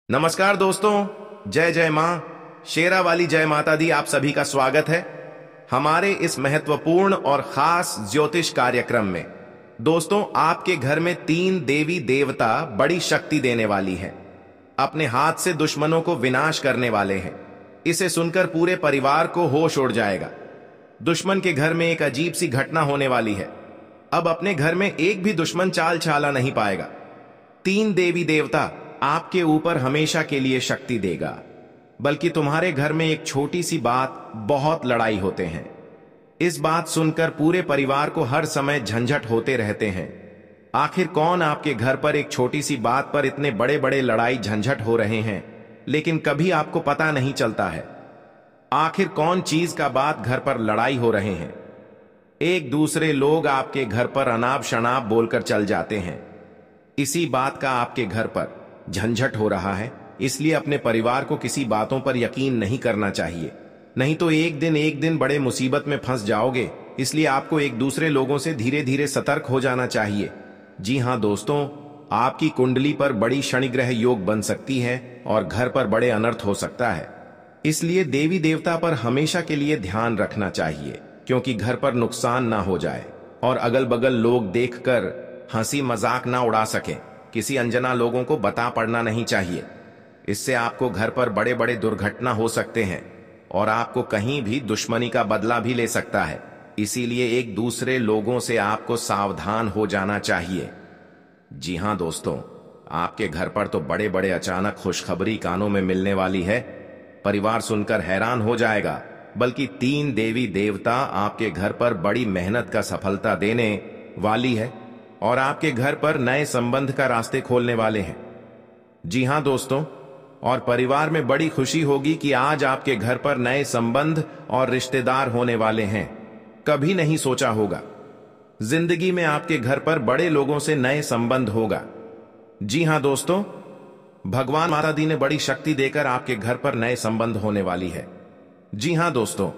नमस्कार दोस्तों, जय जय माँ शेरा वाली जय माता दी। आप सभी का स्वागत है हमारे इस महत्वपूर्ण और खास ज्योतिष कार्यक्रम में। दोस्तों, आपके घर में 3 देवी देवता बड़ी शक्ति देने वाली है, अपने हाथ से दुश्मनों को विनाश करने वाले हैं। इसे सुनकर पूरे परिवार को होश उड़ जाएगा। दुश्मन के घर में एक अजीब सी घटना होने वाली है। अब अपने घर में एक भी दुश्मन चाल चला नहीं पाएगा। 3 देवी देवता आपके ऊपर हमेशा के लिए शक्ति देगा, बल्कि तुम्हारे घर में एक छोटी सी बात बहुत लड़ाई होते हैं। इस बात सुनकर पूरे परिवार को हर समय झंझट होते रहते हैं। आखिर कौन आपके घर पर एक छोटी सी बात पर इतने बड़े बड़े लड़ाई झंझट हो रहे हैं, लेकिन कभी आपको पता नहीं चलता है। आखिर कौन चीज का बात घर पर लड़ाई हो रहे हैं। एक दूसरे लोग आपके घर पर अनाप शनाप बोलकर चल जाते हैं। इसी बात का आपके घर पर झंझट हो रहा है, इसलिए अपने परिवार को किसी बातों पर यकीन नहीं करना चाहिए, नहीं तो एक दिन बड़े मुसीबत में फंस जाओगे। इसलिए आपको एक दूसरे लोगों से धीरे धीरे सतर्क हो जाना चाहिए। जी हाँ दोस्तों, आपकी कुंडली पर बड़ी शनिग्रह योग बन सकती है और घर पर बड़े अनर्थ हो सकता है। इसलिए देवी देवता पर हमेशा के लिए ध्यान रखना चाहिए, क्योंकि घर पर नुकसान ना हो जाए और अगल बगल लोग देखकर हंसी मजाक ना उड़ा सके। किसी अनजाना लोगों को बता पड़ना नहीं चाहिए। इससे आपको घर पर बड़े बड़े दुर्घटना हो सकते हैं और आपको कहीं भी दुश्मनी का बदला भी ले सकता है। इसीलिए एक दूसरे लोगों से आपको सावधान हो जाना चाहिए। जी हाँ दोस्तों, आपके घर पर तो बड़े बड़े अचानक खुशखबरी कानों में मिलने वाली है। परिवार सुनकर हैरान हो जाएगा, बल्कि 3 देवी देवता आपके घर पर बड़ी मेहनत का सफलता देने वाली है और आपके घर पर नए संबंध का रास्ते खोलने वाले हैं। जी हां दोस्तों, और परिवार में बड़ी खुशी होगी कि आज आपके घर पर नए संबंध और रिश्तेदार होने वाले हैं। कभी नहीं सोचा होगा जिंदगी में आपके घर पर बड़े लोगों से नए संबंध होगा। जी हां दोस्तों, भगवान माता दी ने बड़ी शक्ति देकर आपके घर पर नए संबंध होने वाली है। जी हां दोस्तों,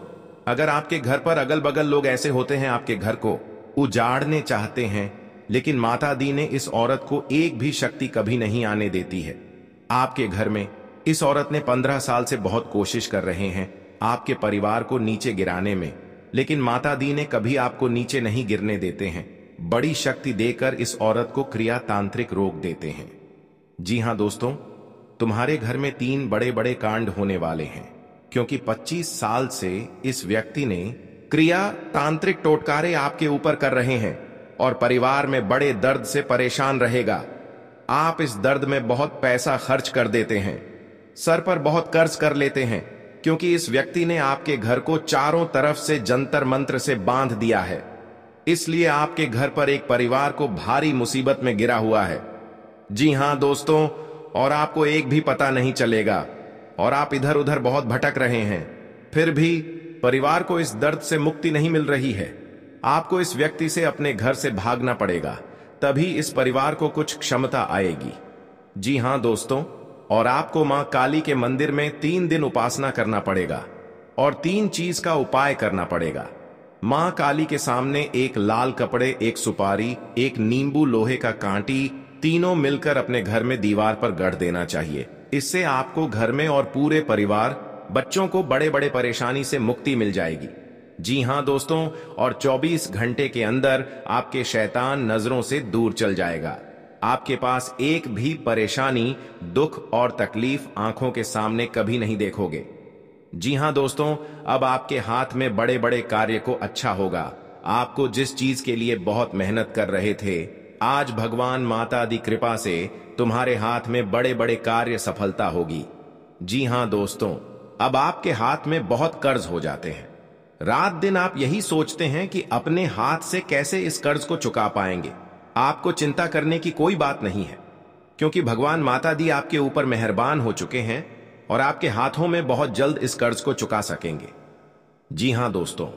अगर आपके घर पर अगल बगल लोग ऐसे होते हैं आपके घर को उजाड़ने चाहते हैं, लेकिन माता दी ने इस औरत को एक भी शक्ति कभी नहीं आने देती है। आपके घर में इस औरत ने 15 साल से बहुत कोशिश कर रहे हैं आपके परिवार को नीचे गिराने में, लेकिन माता दी ने कभी आपको नीचे नहीं गिरने देते हैं। बड़ी शक्ति देकर इस औरत को क्रिया तांत्रिक रोक देते हैं। जी हां दोस्तों, तुम्हारे घर में 3 बड़े बड़े कांड होने वाले हैं, क्योंकि 25 साल से इस व्यक्ति ने क्रिया तांत्रिक टोटकारे आपके ऊपर कर रहे हैं और परिवार में बड़े दर्द से परेशान रहेगा। आप इस दर्द में बहुत पैसा खर्च कर देते हैं, सर पर बहुत कर्ज कर लेते हैं, क्योंकि इस व्यक्ति ने आपके घर को चारों तरफ से जंतर मंत्र से बांध दिया है। इसलिए आपके घर पर एक परिवार को भारी मुसीबत में गिरा हुआ है। जी हां दोस्तों, और आपको एक भी पता नहीं चलेगा और आप इधर उधर बहुत भटक रहे हैं। फिर भी परिवार को इस दर्द से मुक्ति नहीं मिल रही है। आपको इस व्यक्ति से अपने घर से भागना पड़ेगा, तभी इस परिवार को कुछ क्षमता आएगी। जी हां दोस्तों, और आपको मां काली के मंदिर में 3 दिन उपासना करना पड़ेगा और 3 चीज का उपाय करना पड़ेगा। मां काली के सामने एक लाल कपड़े, एक सुपारी, एक नींबू लोहे का कांटी, तीनों मिलकर अपने घर में दीवार पर गढ़ देना चाहिए। इससे आपको घर में और पूरे परिवार बच्चों को बड़े बड़े परेशानी से मुक्ति मिल जाएगी। जी हां दोस्तों, और 24 घंटे के अंदर आपके शैतान नजरों से दूर चल जाएगा। आपके पास एक भी परेशानी, दुख और तकलीफ आंखों के सामने कभी नहीं देखोगे। जी हां दोस्तों, अब आपके हाथ में बड़े बड़े कार्य को अच्छा होगा। आपको जिस चीज के लिए बहुत मेहनत कर रहे थे, आज भगवान माता दी कृपा से तुम्हारे हाथ में बड़े बड़े कार्य सफलता होगी। जी हां दोस्तों, अब आपके हाथ में बहुत कर्ज हो जाते हैं। रात दिन आप यही सोचते हैं कि अपने हाथ से कैसे इस कर्ज को चुका पाएंगे। आपको चिंता करने की कोई बात नहीं है, क्योंकि भगवान माता दी आपके ऊपर मेहरबान हो चुके हैं और आपके हाथों में बहुत जल्द इस कर्ज को चुका सकेंगे। जी हां दोस्तों,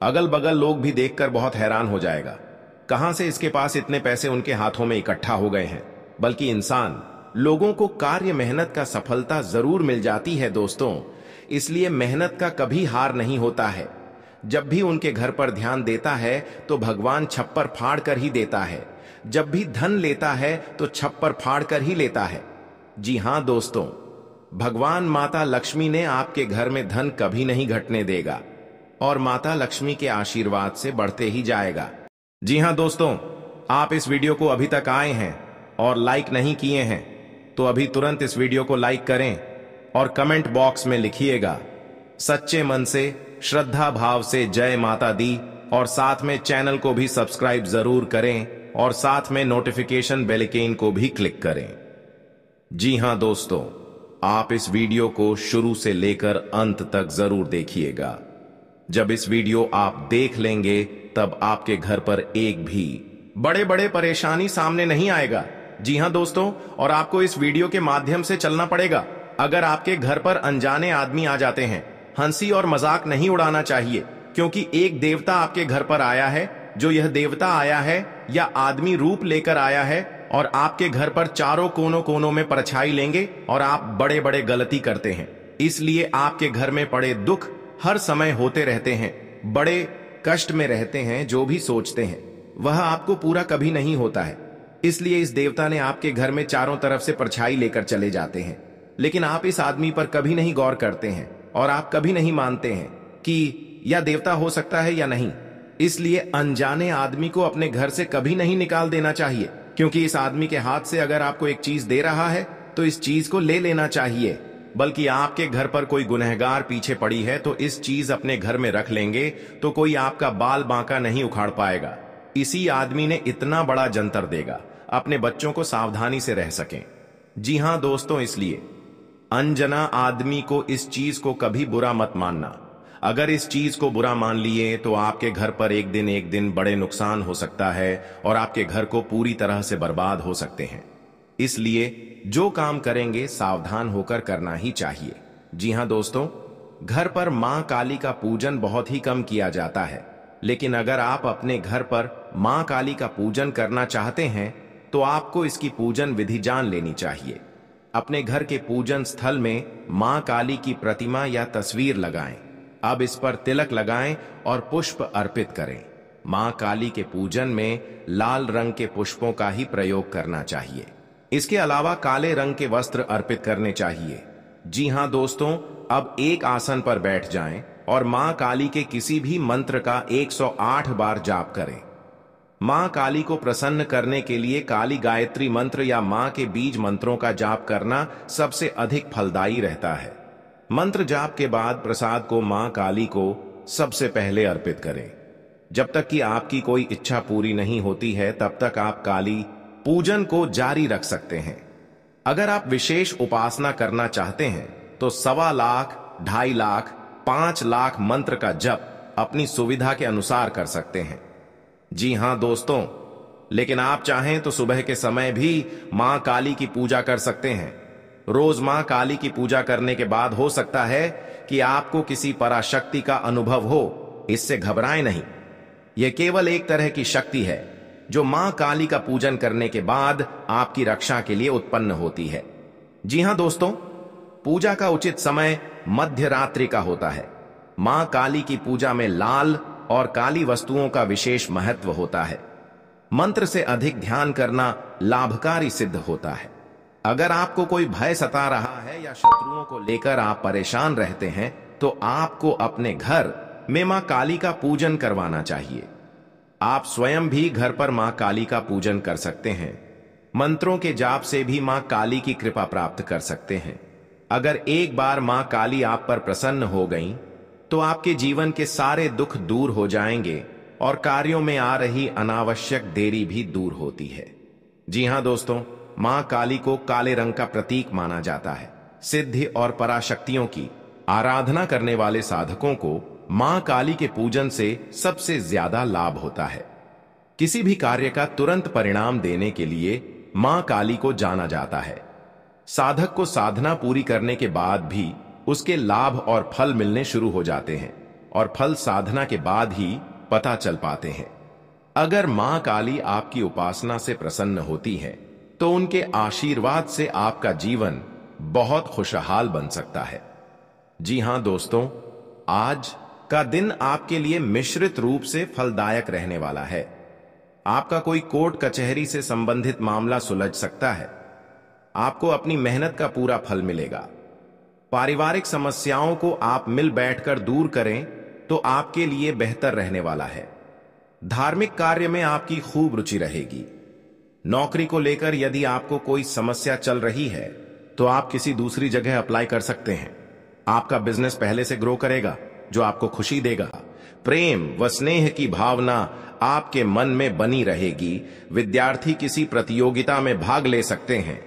अगल बगल लोग भी देखकर बहुत हैरान हो जाएगा, कहां से इसके पास इतने पैसे उनके हाथों में इकट्ठा हो गए हैं। बल्कि इंसान लोगों को कार्य मेहनत का सफलता जरूर मिल जाती है दोस्तों, इसलिए मेहनत का कभी हार नहीं होता है। जब भी उनके घर पर ध्यान देता है तो भगवान छप्पर फाड़ कर ही देता है। जब भी धन लेता है तो छप्पर फाड़ कर ही लेता है। जी हां दोस्तों, भगवान माता लक्ष्मी ने आपके घर में धन कभी नहीं घटने देगा और माता लक्ष्मी के आशीर्वाद से बढ़ते ही जाएगा। जी हां दोस्तों, आप इस वीडियो को अभी तक आए हैं और लाइक नहीं किए हैं तो अभी तुरंत इस वीडियो को लाइक करें और कमेंट बॉक्स में लिखिएगा सच्चे मन से, श्रद्धा भाव से जय माता दी, और साथ में चैनल को भी सब्सक्राइब जरूर करें और साथ में नोटिफिकेशन बेल आइकन को भी क्लिक करें। जी हां दोस्तों, आप इस वीडियो को शुरू से लेकर अंत तक जरूर देखिएगा। जब इस वीडियो आप देख लेंगे तब आपके घर पर एक भी बड़े बड़े परेशानी सामने नहीं आएगा। जी हां दोस्तों, और आपको इस वीडियो के माध्यम से चलना पड़ेगा। अगर आपके घर पर अनजाने आदमी आ जाते हैं, हंसी और मजाक नहीं उड़ाना चाहिए, क्योंकि एक देवता आपके घर पर आया है। जो यह देवता आया है या आदमी रूप लेकर आया है और आपके घर पर चारों कोनों कोनों में परछाई लेंगे और आप बड़े बड़े गलती करते हैं। इसलिए आपके घर में पड़े दुख हर समय होते रहते हैं, बड़े कष्ट में रहते हैं। जो भी सोचते हैं वह आपको पूरा कभी नहीं होता है। इसलिए इस देवता ने आपके घर में चारों तरफ से परछाई लेकर चले जाते हैं, लेकिन आप इस आदमी पर कभी नहीं गौर करते हैं और आप कभी नहीं मानते हैं कि यह देवता हो सकता है या नहीं। इसलिए अनजाने आदमी को अपने घर से कभी नहीं निकाल देना चाहिए, क्योंकि इस आदमी के हाथ से अगर आपको एक चीज दे रहा है तो इस चीज को ले लेना चाहिए। बल्कि आपके घर पर कोई गुनहगार पीछे पड़ी है तो इस चीज अपने घर में रख लेंगे तो कोई आपका बाल बांका नहीं उखाड़ पाएगा। इसी आदमी ने इतना बड़ा जंतर देगा अपने बच्चों को सावधानी से रह सकें। जी हां दोस्तों, इसलिए अनजना आदमी को इस चीज को कभी बुरा मत मानना। अगर इस चीज को बुरा मान लिए तो आपके घर पर एक दिन बड़े नुकसान हो सकता है और आपके घर को पूरी तरह से बर्बाद हो सकते हैं। इसलिए जो काम करेंगे सावधान होकर करना ही चाहिए। जी हां दोस्तों, घर पर मां काली का पूजन बहुत ही कम किया जाता है, लेकिन अगर आप अपने घर पर मां काली का पूजन करना चाहते हैं तो आपको इसकी पूजन विधि जान लेनी चाहिए। अपने घर के पूजन स्थल में मां काली की प्रतिमा या तस्वीर लगाएं। अब इस पर तिलक लगाएं और पुष्प अर्पित करें। मां काली के पूजन में लाल रंग के पुष्पों का ही प्रयोग करना चाहिए। इसके अलावा काले रंग के वस्त्र अर्पित करने चाहिए। जी हां दोस्तों, अब एक आसन पर बैठ जाएं और मां काली के किसी भी मंत्र का 108 बार जाप करें। मां काली को प्रसन्न करने के लिए काली गायत्री मंत्र या मां के बीज मंत्रों का जाप करना सबसे अधिक फलदायी रहता है। मंत्र जाप के बाद प्रसाद को मां काली को सबसे पहले अर्पित करें। जब तक कि आपकी कोई इच्छा पूरी नहीं होती है तब तक आप काली पूजन को जारी रख सकते हैं। अगर आप विशेष उपासना करना चाहते हैं तो 1.25 लाख, 2.5 लाख, 5 लाख मंत्र का जप अपनी सुविधा के अनुसार कर सकते हैं। जी हां दोस्तों, लेकिन आप चाहें तो सुबह के समय भी मां काली की पूजा कर सकते हैं। रोज मां काली की पूजा करने के बाद हो सकता है कि आपको किसी पराशक्ति का अनुभव हो। इससे घबराएं नहीं, यह केवल एक तरह की शक्ति है जो मां काली का पूजन करने के बाद आपकी रक्षा के लिए उत्पन्न होती है। जी हां दोस्तों, पूजा का उचित समय मध्य रात्रि का होता है। मां काली की पूजा में लाल और काली वस्तुओं का विशेष महत्व होता है। मंत्र से अधिक ध्यान करना लाभकारी सिद्ध होता है। अगर आपको कोई भय सता रहा है या शत्रुओं को लेकर आप परेशान रहते हैं तो आपको अपने घर में मां काली का पूजन करवाना चाहिए। आप स्वयं भी घर पर मां काली का पूजन कर सकते हैं। मंत्रों के जाप से भी मां काली की कृपा प्राप्त कर सकते हैं। अगर एक बार मां काली आप पर प्रसन्न हो गईं, तो आपके जीवन के सारे दुख दूर हो जाएंगे और कार्यों में आ रही अनावश्यक देरी भी दूर होती है। जी हां दोस्तों, मां काली को काले रंग का प्रतीक माना जाता है। सिद्धि और पराशक्तियों की आराधना करने वाले साधकों को मां काली के पूजन से सबसे ज्यादा लाभ होता है। किसी भी कार्य का तुरंत परिणाम देने के लिए मां काली को जाना जाता है। साधक को साधना पूरी करने के बाद भी उसके लाभ और फल मिलने शुरू हो जाते हैं और फल साधना के बाद ही पता चल पाते हैं। अगर मां काली आपकी उपासना से प्रसन्न होती है तो उनके आशीर्वाद से आपका जीवन बहुत खुशहाल बन सकता है। जी हां दोस्तों, आज का दिन आपके लिए मिश्रित रूप से फलदायक रहने वाला है। आपका कोई कोर्ट कचहरी से संबंधित मामला सुलझ सकता है। आपको अपनी मेहनत का पूरा फल मिलेगा। पारिवारिक समस्याओं को आप मिल बैठकर दूर करें तो आपके लिए बेहतर रहने वाला है। धार्मिक कार्य में आपकी खूब रुचि रहेगी। नौकरी को लेकर यदि आपको कोई समस्या चल रही है तो आप किसी दूसरी जगह अप्लाई कर सकते हैं। आपका बिजनेस पहले से ग्रो करेगा जो आपको खुशी देगा। प्रेम व स्नेह की भावना आपके मन में बनी रहेगी। विद्यार्थी किसी प्रतियोगिता में भाग ले सकते हैं।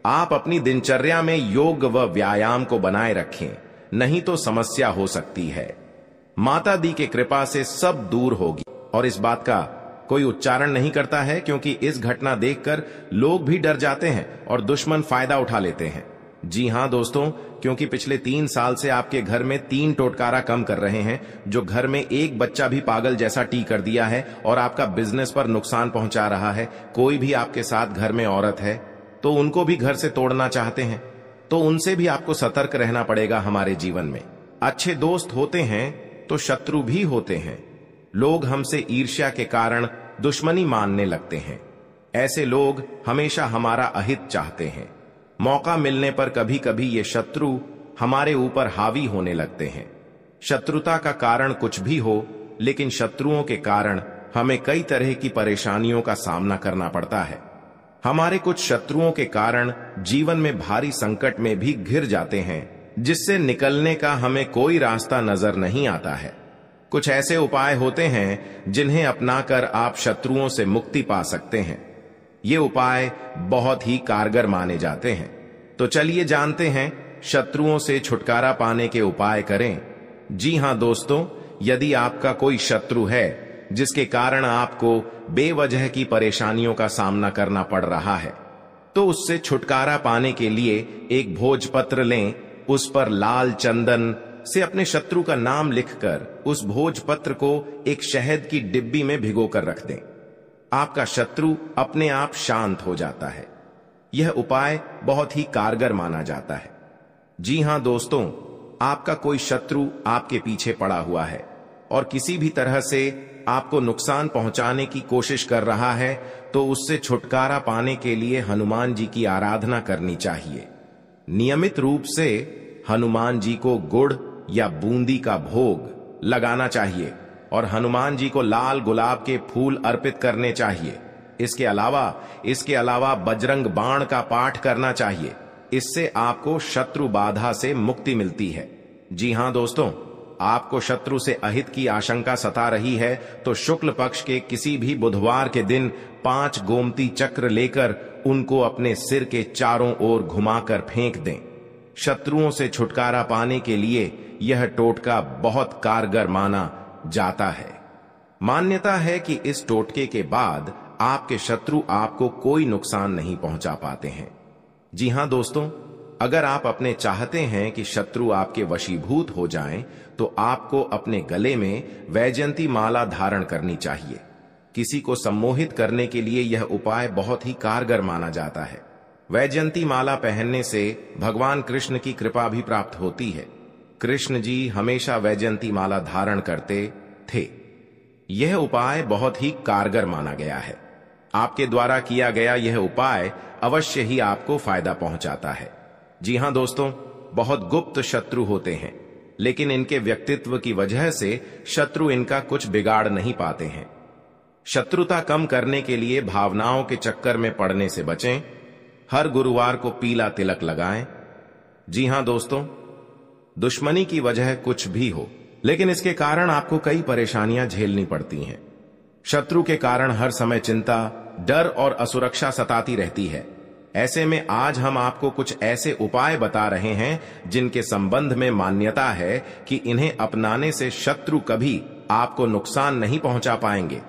आप अपनी दिनचर्या में योग व व्यायाम को बनाए रखें, नहीं तो समस्या हो सकती है। माता दी की कृपा से सब दूर होगी। और इस बात का कोई उच्चारण नहीं करता है क्योंकि इस घटना देखकर लोग भी डर जाते हैं और दुश्मन फायदा उठा लेते हैं। जी हां दोस्तों, क्योंकि पिछले 3 साल से आपके घर में 3 टोटकारा कम कर रहे हैं, जो घर में एक बच्चा भी पागल जैसा टी कर दिया है और आपका बिजनेस पर नुकसान पहुंचा रहा है। कोई भी आपके साथ घर में औरत है तो उनको भी घर से तोड़ना चाहते हैं, तो उनसे भी आपको सतर्क रहना पड़ेगा। हमारे जीवन में अच्छे दोस्त होते हैं तो शत्रु भी होते हैं। लोग हमसे ईर्ष्या के कारण दुश्मनी मानने लगते हैं। ऐसे लोग हमेशा हमारा अहित चाहते हैं। मौका मिलने पर कभी कभी ये शत्रु हमारे ऊपर हावी होने लगते हैं। शत्रुता का कारण कुछ भी हो, लेकिन शत्रुओं के कारण हमें कई तरह की परेशानियों का सामना करना पड़ता है। हमारे कुछ शत्रुओं के कारण जीवन में भारी संकट में भी घिर जाते हैं, जिससे निकलने का हमें कोई रास्ता नजर नहीं आता है। कुछ ऐसे उपाय होते हैं जिन्हें अपनाकर आप शत्रुओं से मुक्ति पा सकते हैं। ये उपाय बहुत ही कारगर माने जाते हैं। तो चलिए जानते हैं शत्रुओं से छुटकारा पाने के उपाय करें। जी हां दोस्तों, यदि आपका कोई शत्रु है जिसके कारण आपको बेवजह की परेशानियों का सामना करना पड़ रहा है, तो उससे छुटकारा पाने के लिए एक भोजपत्र लें। उस पर लाल चंदन से अपने शत्रु का नाम लिखकर उस भोजपत्र को एक शहद की डिब्बी में भिगोकर रख दें। आपका शत्रु अपने आप शांत हो जाता है। यह उपाय बहुत ही कारगर माना जाता है। जी हां दोस्तों, आपका कोई शत्रु आपके पीछे पड़ा हुआ है और किसी भी तरह से आपको नुकसान पहुंचाने की कोशिश कर रहा है, तो उससे छुटकारा पाने के लिए हनुमान जी की आराधना करनी चाहिए। नियमित रूप से हनुमान जी को गुड़ या बूंदी का भोग लगाना चाहिए और हनुमान जी को लाल गुलाब के फूल अर्पित करने चाहिए। इसके अलावा बजरंग बाण का पाठ करना चाहिए। इससे आपको शत्रु बाधा से मुक्ति मिलती है। जी हां दोस्तों, आपको शत्रु से अहित की आशंका सता रही है तो शुक्ल पक्ष के किसी भी बुधवार के दिन 5 गोमती चक्र लेकर उनको अपने सिर के चारों ओर घुमाकर फेंक दें। शत्रुओं से छुटकारा पाने के लिए यह टोटका बहुत कारगर माना जाता है। मान्यता है कि इस टोटके के बाद आपके शत्रु आपको कोई नुकसान नहीं पहुंचा पाते हैं। जी हां दोस्तों, अगर आप अपने चाहते हैं कि शत्रु आपके वशीभूत हो जाएं, तो आपको अपने गले में वैजयंती माला धारण करनी चाहिए। किसी को सम्मोहित करने के लिए यह उपाय बहुत ही कारगर माना जाता है। वैजयंती माला पहनने से भगवान कृष्ण की कृपा भी प्राप्त होती है। कृष्ण जी हमेशा वैजयंती माला धारण करते थे। यह उपाय बहुत ही कारगर माना गया है। आपके द्वारा किया गया यह उपाय अवश्य ही आपको फायदा पहुंचाता है। जी हां दोस्तों, बहुत गुप्त शत्रु होते हैं, लेकिन इनके व्यक्तित्व की वजह से शत्रु इनका कुछ बिगाड़ नहीं पाते हैं। शत्रुता कम करने के लिए भावनाओं के चक्कर में पड़ने से बचें। हर गुरुवार को पीला तिलक लगाएं। जी हां दोस्तों, दुश्मनी की वजह कुछ भी हो, लेकिन इसके कारण आपको कई परेशानियां झेलनी पड़ती हैं। शत्रु के कारण हर समय चिंता, डर और असुरक्षा सताती रहती है। ऐसे में आज हम आपको कुछ ऐसे उपाय बता रहे हैं जिनके संबंध में मान्यता है कि इन्हें अपनाने से शत्रु कभी आपको नुकसान नहीं पहुंचा पाएंगे।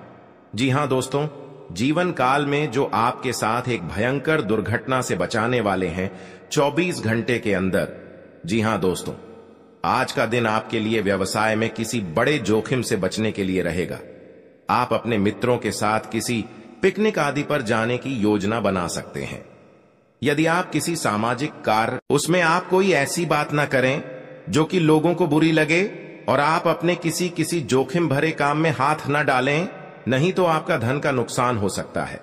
जी हां दोस्तों, जीवन काल में जो आपके साथ एक भयंकर दुर्घटना से बचाने वाले हैं 24 घंटे के अंदर। जी हां दोस्तों, आज का दिन आपके लिए व्यवसाय में किसी बड़े जोखिम से बचने के लिए रहेगा। आप अपने मित्रों के साथ किसी पिकनिक आदि पर जाने की योजना बना सकते हैं। यदि आप किसी सामाजिक कार्य, उसमें आप कोई ऐसी बात ना करें जो कि लोगों को बुरी लगे, और आप अपने किसी जोखिम भरे काम में हाथ ना डालें, नहीं तो आपका धन का नुकसान हो सकता है।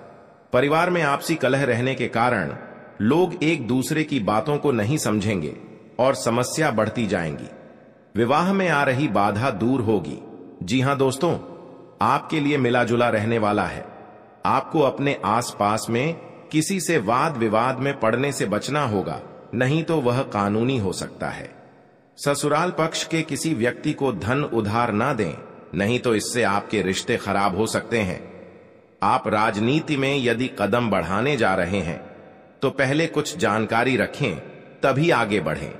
परिवार में आपसी कलह रहने के कारण लोग एक दूसरे की बातों को नहीं समझेंगे और समस्या बढ़ती जाएंगी। विवाह में आ रही बाधा दूर होगी। जी हां दोस्तों, आपके लिए मिला जुला रहने वाला है। आपको अपने आसपास में किसी से वाद विवाद में पड़ने से बचना होगा, नहीं तो वह कानूनी हो सकता है। ससुराल पक्ष के किसी व्यक्ति को धन उधार ना दें, नहीं तो इससे आपके रिश्ते खराब हो सकते हैं। आप राजनीति में यदि कदम बढ़ाने जा रहे हैं तो पहले कुछ जानकारी रखें, तभी आगे बढ़ें।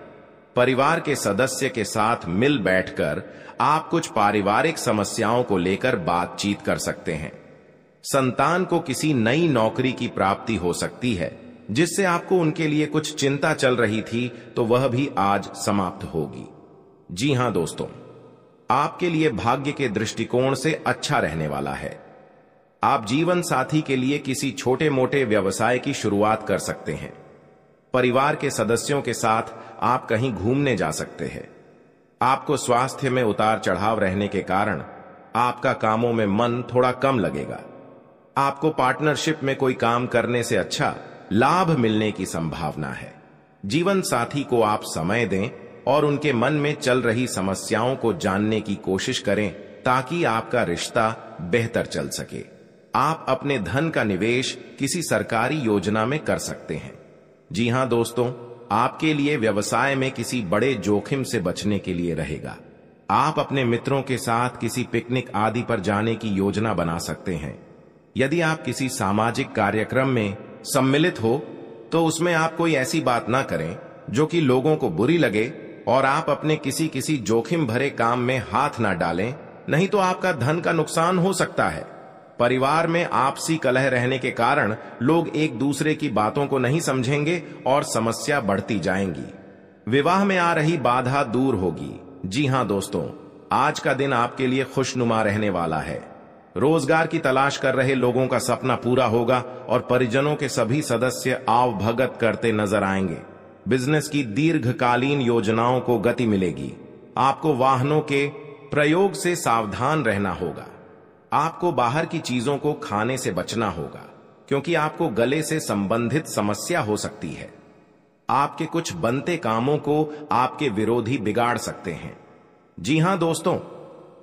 परिवार के सदस्य के साथ मिल बैठकर आप कुछ पारिवारिक समस्याओं को लेकर बातचीत कर सकते हैं। संतान को किसी नई नौकरी की प्राप्ति हो सकती है, जिससे आपको उनके लिए कुछ चिंता चल रही थी, तो वह भी आज समाप्त होगी। जी हां दोस्तों, आपके लिए भाग्य के दृष्टिकोण से अच्छा रहने वाला है। आप जीवन साथी के लिए किसी छोटे मोटे व्यवसाय की शुरुआत कर सकते हैं। परिवार के सदस्यों के साथ आप कहीं घूमने जा सकते हैं। आपको स्वास्थ्य में उतार चढ़ाव रहने के कारण आपका कामों में मन थोड़ा कम लगेगा। आपको पार्टनरशिप में कोई काम करने से अच्छा लाभ मिलने की संभावना है। जीवन साथी को आप समय दें और उनके मन में चल रही समस्याओं को जानने की कोशिश करें, ताकि आपका रिश्ता बेहतर चल सके। आप अपने धन का निवेश किसी सरकारी योजना में कर सकते हैं। जी हां दोस्तों, आपके लिए व्यवसाय में किसी बड़े जोखिम से बचने के लिए रहेगा। आप अपने मित्रों के साथ किसी पिकनिक आदि पर जाने की योजना बना सकते हैं। यदि आप किसी सामाजिक कार्यक्रम में सम्मिलित हो तो उसमें आप कोई ऐसी बात ना करें जो कि लोगों को बुरी लगे, और आप अपने किसी जोखिम भरे काम में हाथ ना डालें, नहीं तो आपका धन का नुकसान हो सकता है। परिवार में आपसी कलह रहने के कारण लोग एक दूसरे की बातों को नहीं समझेंगे और समस्या बढ़ती जाएंगी। विवाह में आ रही बाधा दूर होगी। जी हां दोस्तों, आज का दिन आपके लिए खुशनुमा रहने वाला है। रोजगार की तलाश कर रहे लोगों का सपना पूरा होगा और परिजनों के सभी सदस्य आवभगत करते नजर आएंगे। बिजनेस की दीर्घकालीन योजनाओं को गति मिलेगी। आपको वाहनों के प्रयोग से सावधान रहना होगा। आपको बाहर की चीजों को खाने से बचना होगा, क्योंकि आपको गले से संबंधित समस्या हो सकती है। आपके कुछ बनते कामों को आपके विरोधी बिगाड़ सकते हैं। जी हां दोस्तों,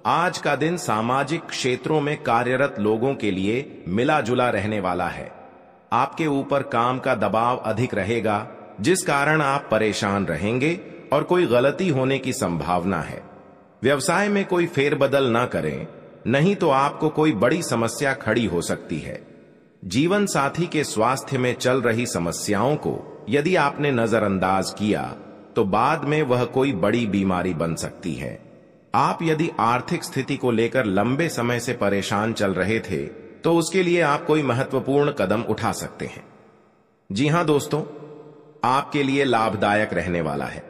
आज का दिन सामाजिक क्षेत्रों में कार्यरत लोगों के लिए मिला जुला रहने वाला है। आपके ऊपर काम का दबाव अधिक रहेगा, जिस कारण आप परेशान रहेंगे और कोई गलती होने की संभावना है। व्यवसाय में कोई फेरबदल ना करें, नहीं तो आपको कोई बड़ी समस्या खड़ी हो सकती है। जीवन साथी के स्वास्थ्य में चल रही समस्याओं को यदि आपने नजरअंदाज किया तो बाद में वह कोई बड़ी बीमारी बन सकती है। आप यदि आर्थिक स्थिति को लेकर लंबे समय से परेशान चल रहे थे तो उसके लिए आप कोई महत्वपूर्ण कदम उठा सकते हैं। जी हां दोस्तों, आपके लिए लाभदायक रहने वाला है।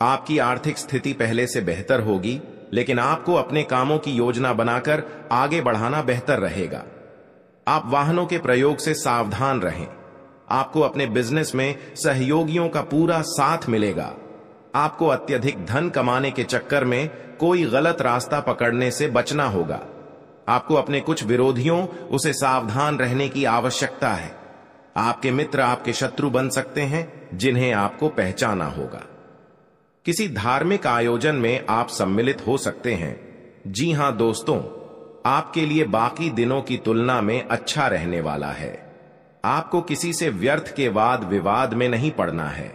आपकी आर्थिक स्थिति पहले से बेहतर होगी, लेकिन आपको अपने कामों की योजना बनाकर आगे बढ़ाना बेहतर रहेगा। आप वाहनों के प्रयोग से सावधान रहें। आपको अपने बिजनेस में सहयोगियों का पूरा साथ मिलेगा। आपको अत्यधिक धन कमाने के चक्कर में कोई गलत रास्ता पकड़ने से बचना होगा। आपको अपने कुछ विरोधियों उसे सावधान रहने की आवश्यकता है। आपके मित्र आपके शत्रु बन सकते हैं, जिन्हें आपको पहचाना होगा। किसी धार्मिक आयोजन में आप सम्मिलित हो सकते हैं। जी हां दोस्तों, आपके लिए बाकी दिनों की तुलना में अच्छा रहने वाला है। आपको किसी से व्यर्थ के वाद विवाद में नहीं पड़ना है,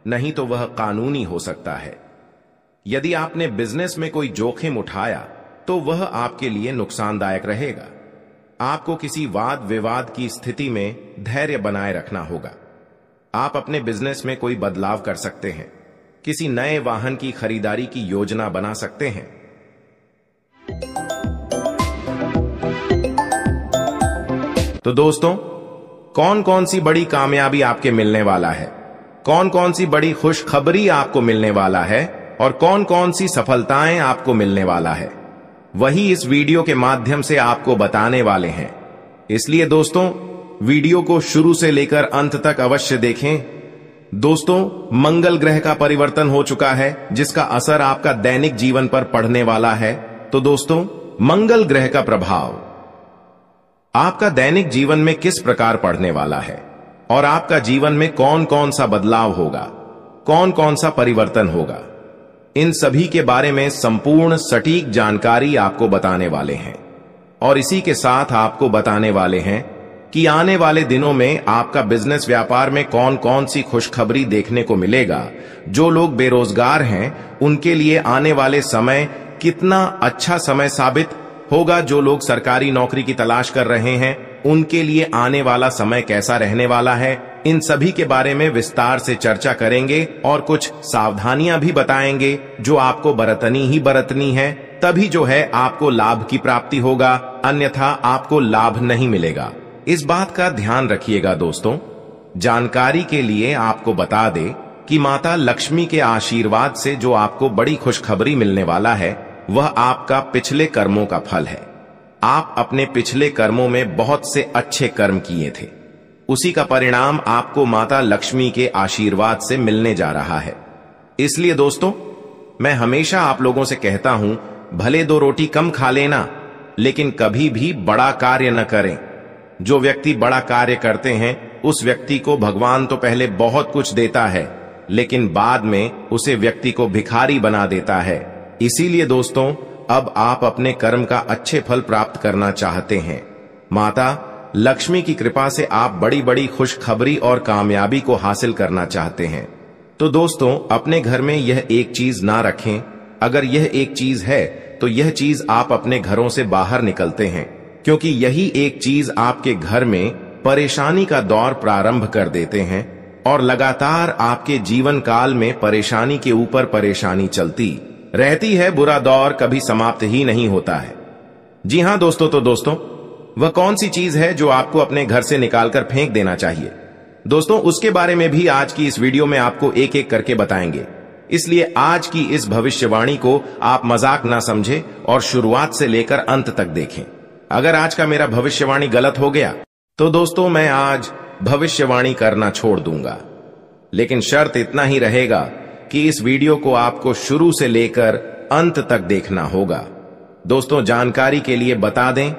नहीं तो वह कानूनी हो सकता है। यदि आपने बिजनेस में कोई जोखिम उठाया तो वह आपके लिए नुकसानदायक रहेगा। आपको किसी वाद विवाद की स्थिति में धैर्य बनाए रखना होगा। आप अपने बिजनेस में कोई बदलाव कर सकते हैं। किसी नए वाहन की खरीदारी की योजना बना सकते हैं। तो दोस्तों, कौन कौन सी बड़ी कामयाबी आपके मिलने वाला है, कौन कौन सी बड़ी खुशखबरी आपको मिलने वाला है और कौन कौन सी सफलताएं आपको मिलने वाला है, वही इस वीडियो के माध्यम से आपको बताने वाले हैं। इसलिए दोस्तों, वीडियो को शुरू से लेकर अंत तक अवश्य देखें। दोस्तों, मंगल ग्रह का परिवर्तन हो चुका है, जिसका असर आपका दैनिक जीवन पर पड़ने वाला है। तो दोस्तों, मंगल ग्रह का प्रभाव आपका दैनिक जीवन में किस प्रकार पड़ने वाला है, और आपका जीवन में कौन कौन सा बदलाव होगा, कौन कौन सा परिवर्तन होगा, इन सभी के बारे में संपूर्ण सटीक जानकारी आपको बताने वाले हैं। और इसी के साथ आपको बताने वाले हैं कि आने वाले दिनों में आपका बिजनेस व्यापार में कौन कौन सी खुशखबरी देखने को मिलेगा। जो लोग बेरोजगार हैं उनके लिए आने वाले समय कितना अच्छा समय साबित होगा। जो लोग सरकारी नौकरी की तलाश कर रहे हैं उनके लिए आने वाला समय कैसा रहने वाला है, इन सभी के बारे में विस्तार से चर्चा करेंगे और कुछ सावधानियां भी बताएंगे जो आपको बरतनी ही बरतनी है, तभी जो है आपको लाभ की प्राप्ति होगा, अन्यथा आपको लाभ नहीं मिलेगा। इस बात का ध्यान रखिएगा दोस्तों। जानकारी के लिए आपको बता दे कि माता लक्ष्मी के आशीर्वाद से जो आपको बड़ी खुशखबरी मिलने वाला है वह आपका पिछले कर्मों का फल है। आप अपने पिछले कर्मों में बहुत से अच्छे कर्म किए थे, उसी का परिणाम आपको माता लक्ष्मी के आशीर्वाद से मिलने जा रहा है। इसलिए दोस्तों, मैं हमेशा आप लोगों से कहता हूं, भले 2 रोटी कम खा लेना, लेकिन कभी भी बड़ा कार्य न करें। जो व्यक्ति बड़ा कार्य करते हैं उस व्यक्ति को भगवान तो पहले बहुत कुछ देता है, लेकिन बाद में उसे व्यक्ति को भिखारी बना देता है। इसीलिए दोस्तों, अब आप अपने कर्म का अच्छे फल प्राप्त करना चाहते हैं। माता लक्ष्मी की कृपा से आप बड़ी बड़ी खुशखबरी और कामयाबी को हासिल करना चाहते हैं। तो दोस्तों, अपने घर में यह एक चीज ना रखें। अगर यह एक चीज है तो यह चीज आप अपने घरों से बाहर निकलते हैं, क्योंकि यही एक चीज आपके घर में परेशानी का दौर प्रारंभ कर देते हैं और लगातार आपके जीवन काल में परेशानी के ऊपर परेशानी चलती रहती है। बुरा दौर कभी समाप्त ही नहीं होता है। जी हां दोस्तों, तो दोस्तों, वह कौन सी चीज है जो आपको अपने घर से निकालकर फेंक देना चाहिए? दोस्तों, उसके बारे में भी आज की इस वीडियो में आपको एक एक करके बताएंगे। इसलिए आज की इस भविष्यवाणी को आप मजाक ना समझे और शुरुआत से लेकर अंत तक देखें। अगर आज का मेरा भविष्यवाणी गलत हो गया तो दोस्तों, मैं आज भविष्यवाणी करना छोड़ दूंगा, लेकिन शर्त इतना ही रहेगा कि इस वीडियो को आपको शुरू से लेकर अंत तक देखना होगा। दोस्तों, जानकारी के लिए बता दें,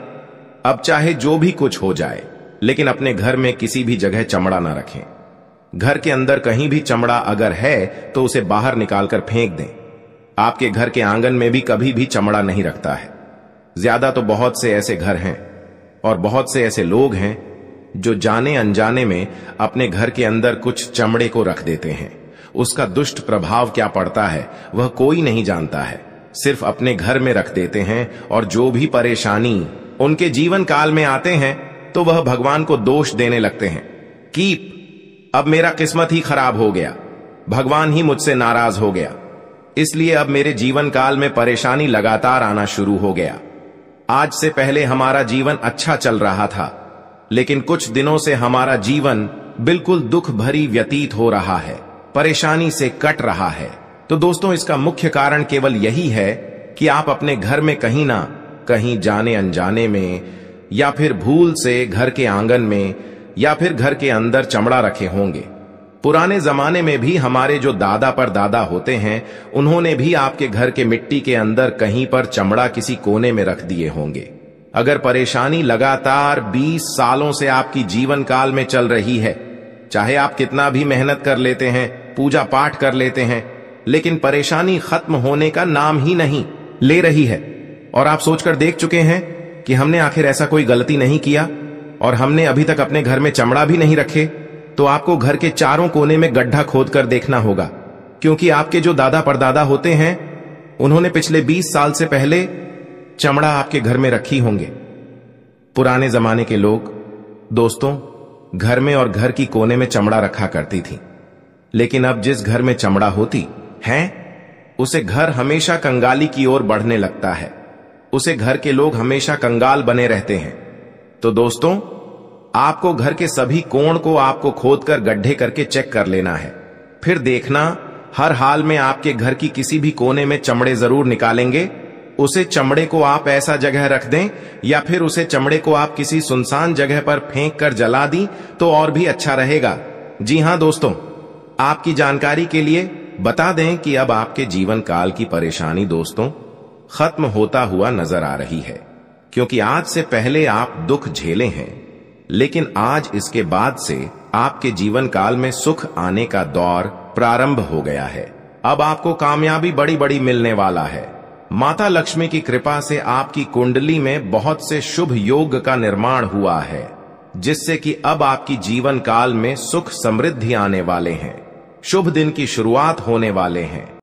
अब चाहे जो भी कुछ हो जाए, लेकिन अपने घर में किसी भी जगह चमड़ा ना रखें। घर के अंदर कहीं भी चमड़ा अगर है तो उसे बाहर निकालकर फेंक दें। आपके घर के आंगन में भी कभी भी चमड़ा नहीं रखता है। ज्यादा तो बहुत से ऐसे घर हैं और बहुत से ऐसे लोग हैं जो जाने अनजाने में अपने घर के अंदर कुछ चमड़े को रख देते हैं। उसका दुष्ट प्रभाव क्या पड़ता है वह कोई नहीं जानता है, सिर्फ अपने घर में रख देते हैं और जो भी परेशानी उनके जीवन काल में आते हैं तो वह भगवान को दोष देने लगते हैं कि अब मेरा किस्मत ही खराब हो गया, भगवान ही मुझसे नाराज हो गया, इसलिए अब मेरे जीवन काल में परेशानी लगातार आना शुरू हो गया। आज से पहले हमारा जीवन अच्छा चल रहा था, लेकिन कुछ दिनों से हमारा जीवन बिल्कुल दुख भरी व्यतीत हो रहा है, परेशानी से कट रहा है। तो दोस्तों, इसका मुख्य कारण केवल यही है कि आप अपने घर में कहीं ना कहीं जाने अनजाने में या फिर भूल से घर के आंगन में या फिर घर के अंदर चमड़ा रखे होंगे। पुराने जमाने में भी हमारे जो दादा पर दादा होते हैं उन्होंने भी आपके घर के मिट्टी के अंदर कहीं पर चमड़ा किसी कोने में रख दिए होंगे। अगर परेशानी लगातार 20 सालों से आपकी जीवन काल में चल रही है, चाहे आप कितना भी मेहनत कर लेते हैं, पूजा पाठ कर लेते हैं, लेकिन परेशानी खत्म होने का नाम ही नहीं ले रही है, और आप सोचकर देख चुके हैं कि हमने आखिर ऐसा कोई गलती नहीं किया और हमने अभी तक अपने घर में चमड़ा भी नहीं रखे, तो आपको घर के चारों कोने में गड्ढा खोदकर देखना होगा, क्योंकि आपके जो दादा परदादा होते हैं उन्होंने पिछले 20 साल से पहले चमड़ा आपके घर में रखी होंगे। पुराने जमाने के लोग दोस्तों घर में और घर की कोने में चमड़ा रखा करती थी, लेकिन अब जिस घर में चमड़ा होती है उसे घर हमेशा कंगाली की ओर बढ़ने लगता है, उसे घर के लोग हमेशा कंगाल बने रहते हैं। तो दोस्तों, आपको घर के सभी कोण को आपको खोदकर गड्ढे करके चेक कर लेना है, फिर देखना हर हाल में आपके घर की किसी भी कोने में चमड़े जरूर निकालेंगे। उसे चमड़े को आप ऐसा जगह रख दें या फिर उसे चमड़े को आप किसी सुनसान जगह पर फेंक कर जला दी तो और भी अच्छा रहेगा। जी हां दोस्तों, आपकी जानकारी के लिए बता दें कि अब आपके जीवन काल की परेशानी दोस्तों खत्म होता हुआ नजर आ रही है, क्योंकि आज से पहले आप दुख झेले हैं, लेकिन आज इसके बाद से आपके जीवन काल में सुख आने का दौर प्रारंभ हो गया है। अब आपको कामयाबी बड़ी बड़ी मिलने वाला है। माता लक्ष्मी की कृपा से आपकी कुंडली में बहुत से शुभ योग का निर्माण हुआ है, जिससे कि अब आपकी जीवन काल में सुख समृद्धि आने वाले हैं। शुभ दिन की शुरुआत होने वाले हैं।